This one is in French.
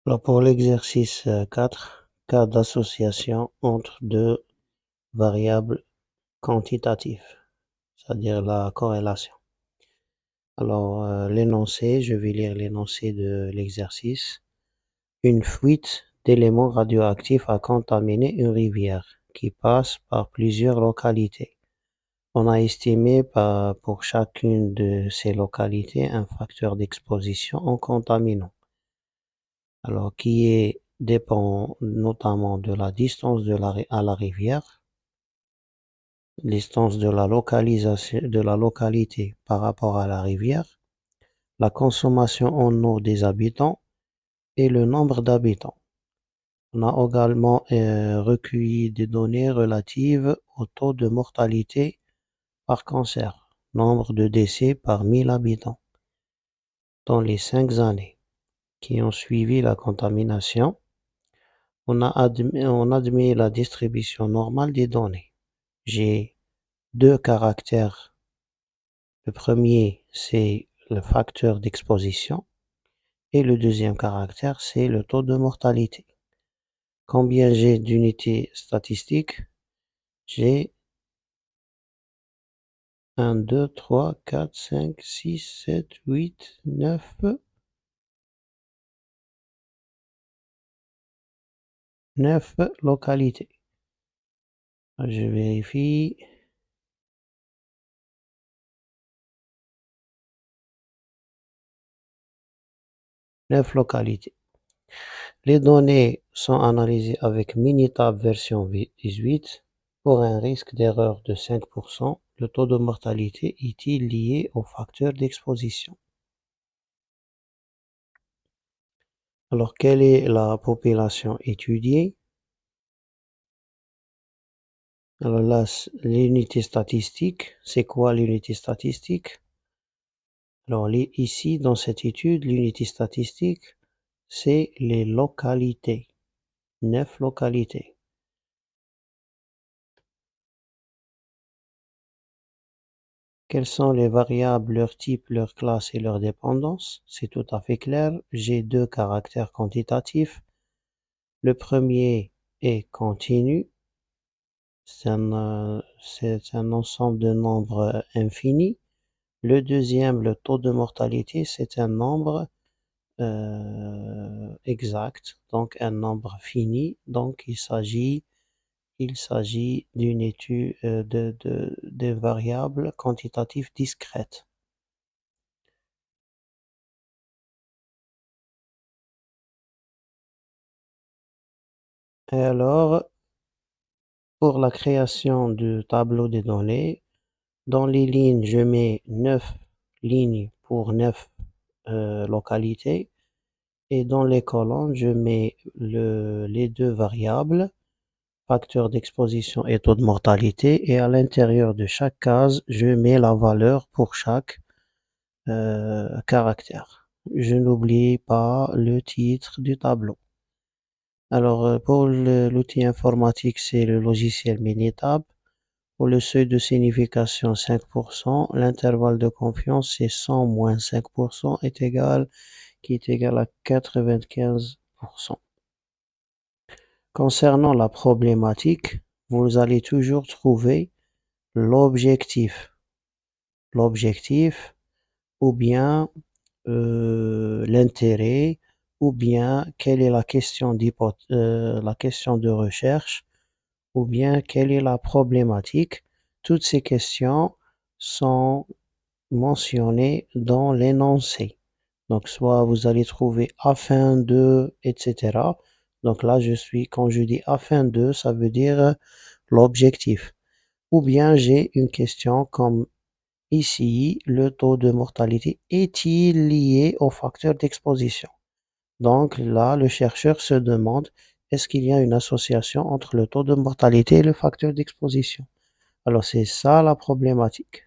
Alors pour l'exercice 4, cas d'association entre deux variables quantitatives, c'est-à-dire la corrélation. Alors l'énoncé, je vais lire l'énoncé de l'exercice. Une fuite d'éléments radioactifs a contaminé une rivière qui passe par plusieurs localités. On a estimé pour chacune de ces localités un facteur d'exposition en contaminant. Alors qui dépend notamment de la distance à la rivière, distance de la localité par rapport à la rivière, la consommation en eau des habitants et le nombre d'habitants. On a également recueilli des données relatives au taux de mortalité par cancer, nombre de décès par 1000 habitants dans les 5 années qui ont suivi la contamination. On admet la distribution normale des données. J'ai deux caractères. Le premier, c'est le facteur d'exposition et le deuxième caractère, c'est le taux de mortalité. Combien j'ai d'unités statistiques? J'ai 1, 2, 3, 4, 5, 6, 7, 8, 9 localités. Je vérifie. 9 localités. Les données sont analysées avec Minitab version 18 pour un risque d'erreur de 5%. Le taux de mortalité est-il lié au facteur d'exposition? Alors, quelle est la population étudiée? Alors là, l'unité statistique, c'est quoi l'unité statistique? Alors ici, dans cette étude, l'unité statistique, c'est les localités, 9 localités. Quelles sont les variables, leur type, leur classe et leur dépendance? C'est tout à fait clair. J'ai deux caractères quantitatifs. Le premier est continu. C'est un ensemble de nombres infinis. Le deuxième, le taux de mortalité, c'est un nombre exact, donc un nombre fini. Donc il s'agit d'une étude de variables quantitatives discrètes. Et alors, pour la création du tableau des données, dans les lignes, je mets 9 lignes pour 9 localités. Et dans les colonnes, je mets les deux variables, facteur d'exposition et taux de mortalité. Et à l'intérieur de chaque case, je mets la valeur pour chaque caractère. Je n'oublie pas le titre du tableau. Alors, pour l'outil informatique, c'est le logiciel Minitab. Pour le seuil de signification 5%, l'intervalle de confiance, c'est 100 moins 5% qui est égal à 95%. Concernant la problématique, vous allez toujours trouver l'objectif. L'objectif, ou bien l'intérêt, ou bien quelle est la question de recherche, ou bien quelle est la problématique. Toutes ces questions sont mentionnées dans l'énoncé. Donc, soit vous allez trouver afin de, etc. Donc là, quand je dis afin de, ça veut dire l'objectif. Ou bien j'ai une question comme ici, le taux de mortalité est-il lié au facteur d'exposition? Donc là, le chercheur se demande, est-ce qu'il y a une association entre le taux de mortalité et le facteur d'exposition? Alors c'est ça la problématique.